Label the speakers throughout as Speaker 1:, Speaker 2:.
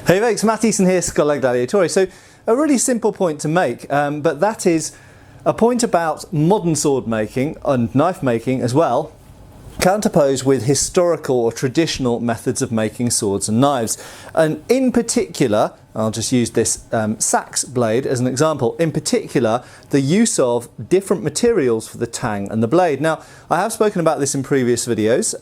Speaker 1: Hey folks, Matt Easton here, Scholar Gladiatore. So a really simple point to make, but that is a point about modern sword making and knife making as well, counterposed with historical or traditional methods of making swords and knives. And in particular, I'll just use this sax blade as an example, in particular the use of different materials for the tang and the blade. Now, I have spoken about this in previous videos.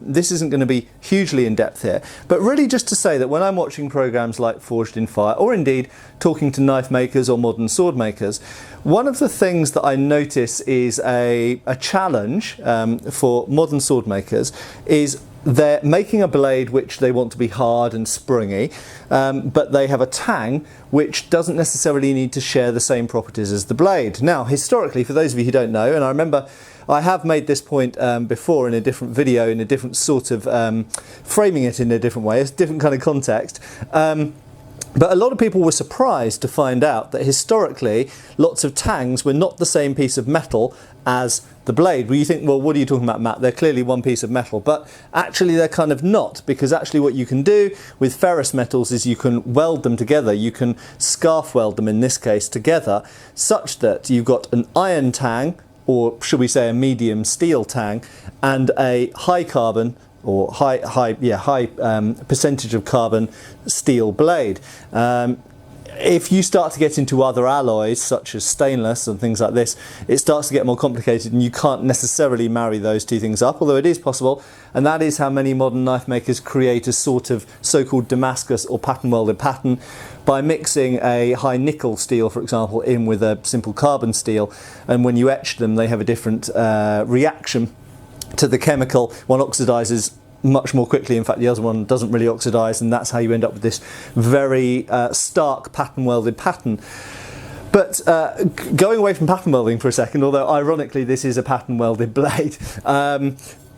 Speaker 1: This isn't going to be hugely in depth here, but really just to say that when I'm watching programs like Forged in Fire, or indeed talking to knife makers or modern sword makers, one of the things that I notice is a challenge for modern sword makers is they're making a blade which they want to be hard and springy, but they have a tang which doesn't necessarily need to share the same properties as the blade. Now, historically, for those of you who don't know, and I remember I have made this point before in a different video, in a different sort of framing it in a different way, it's a different kind of context. But a lot of people were surprised to find out that historically lots of tangs were not the same piece of metal as the blade. Well, you think, well, what are you talking about, Matt? They're clearly one piece of metal, but actually they're kind of not, because actually what you can do with ferrous metals is you can weld them together. You can scarf weld them, in this case, together, such that you've got an iron tang, or should we say a medium steel tang, and a high carbon or high percentage of carbon steel blade. If you start to get into other alloys such as stainless and things like this, it starts to get more complicated and you can't necessarily marry those two things up, although it is possible, and that is how many modern knife makers create a sort of so-called Damascus or pattern welded pattern by mixing a high nickel steel, for example, in with a simple carbon steel, and when you etch them they have a different reaction to the chemical. One oxidizes much more quickly, in fact the other one doesn't really oxidize, and that's how you end up with this very stark pattern welded pattern. But going away from pattern welding for a second, although ironically this is a pattern welded blade,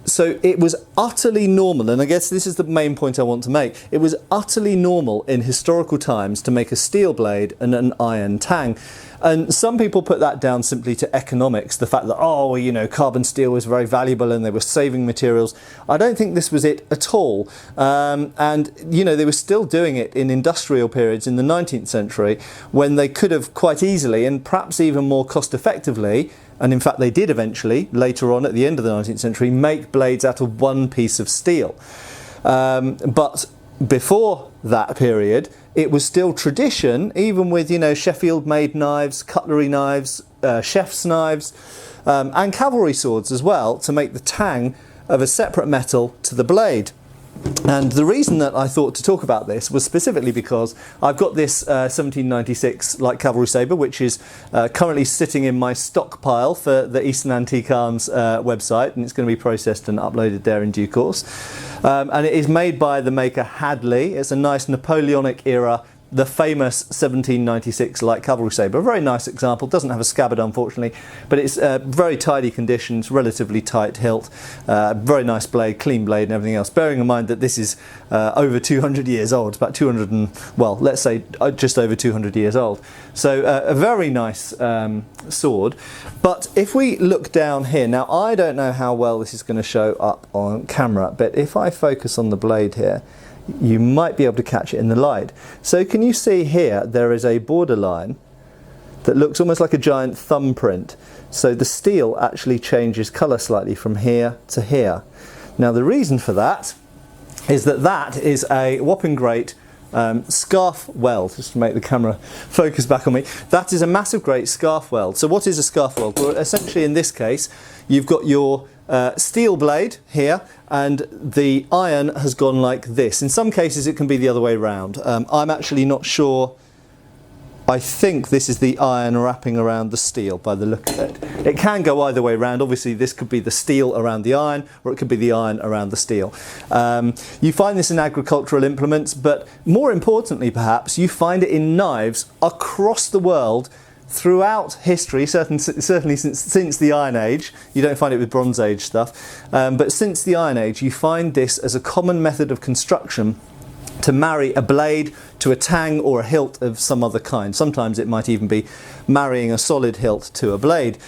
Speaker 1: so it was utterly normal, and I guess this is the main point I want to make, it was utterly normal in historical times to make a steel blade and an iron tang. And some people put that down simply to economics, the fact that, oh, you know, carbon steel was very valuable and they were saving materials. I don't think this was it at all. And, you know, they were still doing it in industrial periods in the 19th century when they could have quite easily and perhaps even more cost effectively, and in fact they did eventually, later on at the end of the 19th century, make blades out of one piece of steel. But before that period, it was still tradition, even with, you know, Sheffield-made knives, cutlery knives, chef's knives, and cavalry swords as well, to make the tang of a separate metal to the blade. And the reason that I thought to talk about this was specifically because I've got this 1796 light cavalry saber, which is currently sitting in my stockpile for the Eastern Antique Arms website, and it's going to be processed and uploaded there in due course. And it is made by the maker Hadley. It's a nice Napoleonic era, the famous 1796 light cavalry saber. A very nice example, doesn't have a scabbard unfortunately, but it's very tidy conditions, relatively tight hilt, very nice blade, clean blade and everything else, bearing in mind that this is over 200 years old, about 200 and, well, let's say just over 200 years old. So a very nice sword. But if we look down here, now I don't know how well this is going to show up on camera, but if I focus on the blade here, you might be able to catch it in the light. So can you see here there is a borderline that looks almost like a giant thumbprint. So the steel actually changes colour slightly from here to here. Now the reason for that is that is a whopping great scarf weld, just to make the camera focus back on me. That is a massive great scarf weld. So what is a scarf weld? Well, essentially in this case you've got your steel blade here, and the iron has gone like this. In some cases it can be the other way around. I'm actually not sure. I think this is the iron wrapping around the steel by the look of it. It can go either way around. Obviously this could be the steel around the iron, or it could be the iron around the steel. You find this in agricultural implements, but more importantly perhaps, you find it in knives across the world throughout history, certainly since the Iron Age. You don't find it with Bronze Age stuff, but since the Iron Age you find this as a common method of construction to marry a blade to a tang or a hilt of some other kind. Sometimes it might even be marrying a solid hilt to a blade.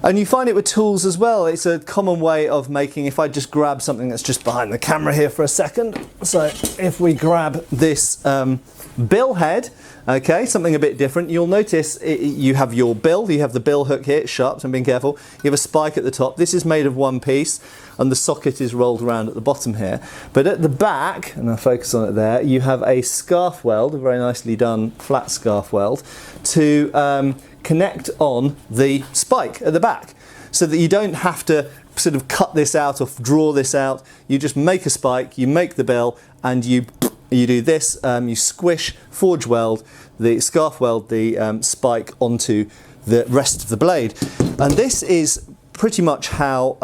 Speaker 1: And you find it with tools as well. It's a common way of making, if I just grab something that's just behind the camera here for a second. So if we grab this bill head, okay, something a bit different, you'll notice you have your bill, you have the bill hook here, it's sharp, so I'm being careful. You have a spike at the top. This is made of one piece and the socket is rolled around at the bottom here. But at the back, and I'll focus on it there, you have a scarf weld, a very nicely done flat scarf weld, to connect on the spike at the back, so that you don't have to sort of cut this out or draw this out. You just make a spike, you make the bill, and you do this, you squish, forge weld, the scarf weld the spike onto the rest of the blade. And this is pretty much how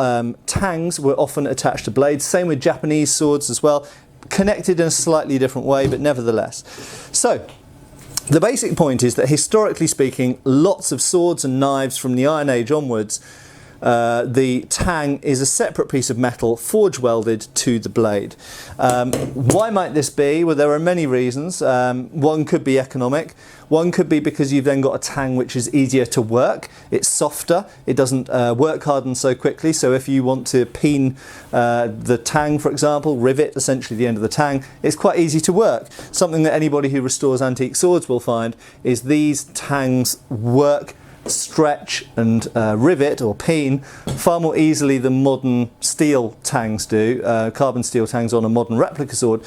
Speaker 1: tangs were often attached to blades. Same with Japanese swords as well, connected in a slightly different way, but nevertheless. So the basic point is that historically speaking, lots of swords and knives from the Iron Age onwards, the tang is a separate piece of metal forge welded to the blade. Why might this be? Well, there are many reasons. One could be economic. One could be because you've then got a tang which is easier to work. It's softer. It doesn't work harden so quickly. So if you want to peen the tang, for example, rivet essentially the end of the tang, it's quite easy to work. Something that anybody who restores antique swords will find is these tangs work, stretch and rivet or peen far more easily than modern steel tangs do, carbon steel tangs on a modern replica sword.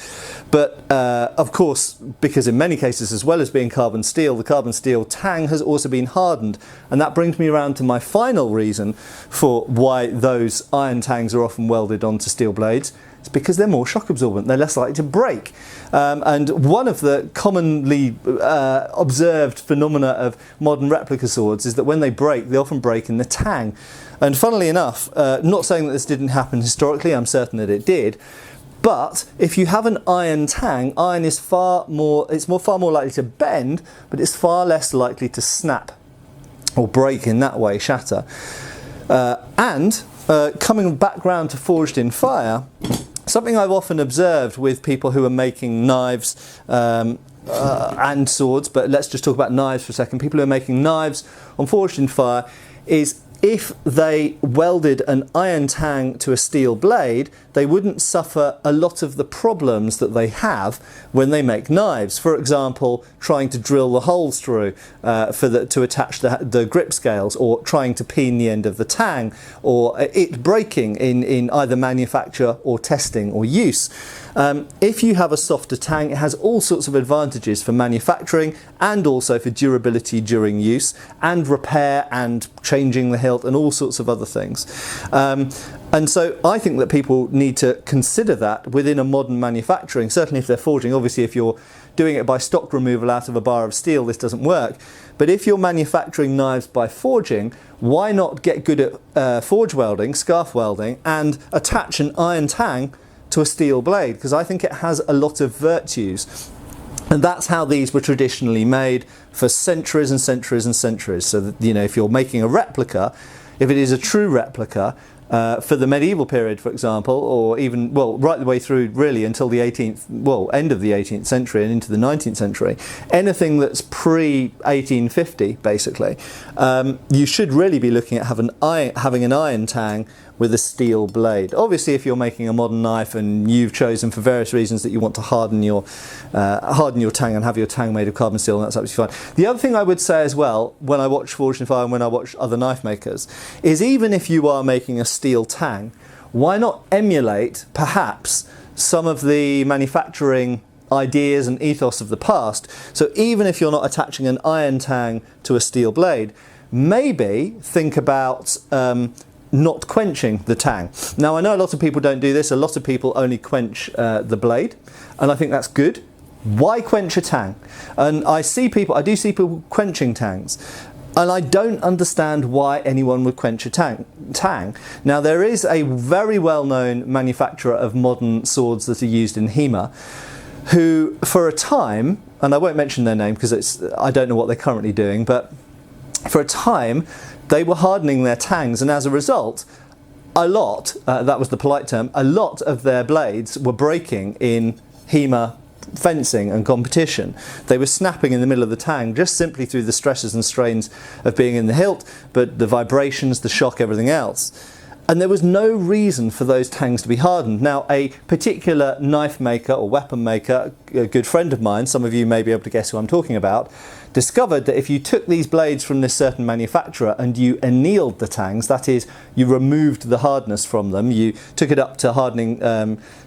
Speaker 1: But of course, because in many cases, as well as being carbon steel, the carbon steel tang has also been hardened. And that brings me around to my final reason for why those iron tangs are often welded onto steel blades. It's because they're more shock absorbent, they're less likely to break. And one of the commonly observed phenomena of modern replica swords is that when they break, they often break in the tang. And funnily enough, not saying that this didn't happen historically, I'm certain that it did, but if you have an iron tang, iron is far more likely to bend, but it's far less likely to snap or break in that way, shatter. Coming back round to forged in fire, something I've often observed with people who are making knives and swords, but let's just talk about knives for a second. People who are making knives on forged in fire is if they welded an iron tang to a steel blade, they wouldn't suffer a lot of the problems that they have when they make knives. For example, trying to drill the holes through to attach the grip scales, or trying to peen the end of the tang, or it breaking in either manufacture or testing or use. If you have a softer tang, it has all sorts of advantages for manufacturing and also for durability during use and repair and changing the hilt and all sorts of other things. And so I think that people need to consider that within a modern manufacturing, certainly if they're forging. Obviously, if you're doing it by stock removal out of a bar of steel, this doesn't work. But if you're manufacturing knives by forging, why not get good at forge welding, scarf welding, and attach an iron tang to a steel blade? Because I think it has a lot of virtues. And that's how these were traditionally made for centuries and centuries and centuries. So that, you know, if you're making a replica, if it is a true replica, for the medieval period, for example, or even, well, right the way through really until the end of the 18th century and into the 19th century, anything that's pre-1850, basically, you should really be looking at having an iron tang with a steel blade. Obviously, if you're making a modern knife and you've chosen for various reasons that you want to harden your tang and have your tang made of carbon steel, and that's absolutely fine. The other thing I would say as well, when I watch Forged in Fire and when I watch other knife makers, is even if you are making a steel tang, why not emulate perhaps some of the manufacturing ideas and ethos of the past? So even if you're not attaching an iron tang to a steel blade, maybe think about not quenching the tang. Now, I know a lot of people don't do this. A lot of people only quench the blade, and I think that's good. Why quench a tang? And I do see people quenching tangs, and I don't understand why anyone would quench a tang. Now, there is a very well-known manufacturer of modern swords that are used in HEMA, who for a time, and I won't mention their name because I don't know what they're currently doing, but for a time they were hardening their tangs, and as a result, that was the polite term, a lot of their blades were breaking in HEMA fencing and competition. They were snapping in the middle of the Tang just simply through the stresses and strains of being in the hilt, but the vibrations, the shock, everything else. And there was no reason for those Tangs to be hardened. Now, a particular knife maker or weapon maker, a good friend of mine, some of you may be able to guess who I'm talking about, discovered that if you took these blades from this certain manufacturer and you annealed the Tangs, that is, you removed the hardness from them, you took it up to hardening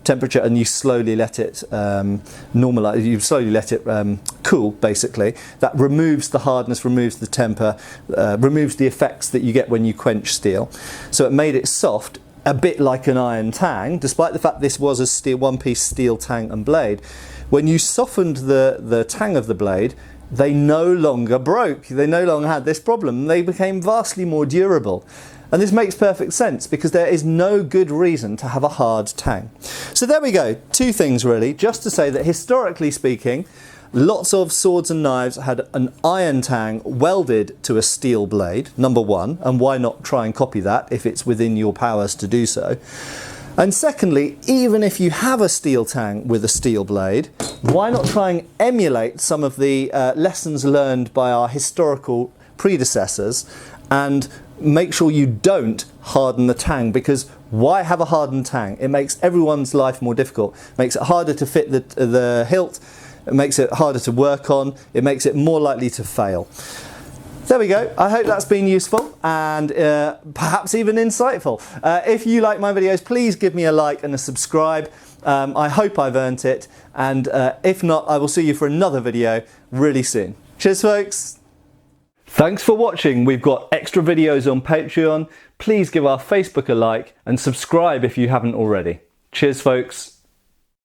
Speaker 1: temperature and you slowly let it normalize, you slowly let it cool, basically. That removes the hardness, removes the temper, removes the effects that you get when you quench steel. So it made it soft, a bit like an iron Tang, despite the fact this was a steel, one-piece steel Tang and blade. When you softened the Tang of the blade, they no longer broke. They no longer had this problem. They became vastly more durable. And this makes perfect sense because there is no good reason to have a hard Tang. So there we go. Two things really, just to say that historically speaking, lots of swords and knives had an iron Tang welded to a steel blade, number one, and why not try and copy that if it's within your powers to do so. And secondly, even if you have a steel Tang with a steel blade, why not try and emulate some of the lessons learned by our historical predecessors and make sure you don't harden the Tang? Because why have a hardened Tang? It makes everyone's life more difficult. It makes it harder to fit the hilt, it makes it harder to work on, it makes it more likely to fail. There we go. I hope that's been useful and perhaps even insightful. If you like my videos, please give me a like and a subscribe. I hope I've earned it, and if not, I will see you for another video really soon. Cheers, folks. Thanks for watching. We've got extra videos on Patreon. Please give our Facebook a like and subscribe if you haven't already. Cheers, folks.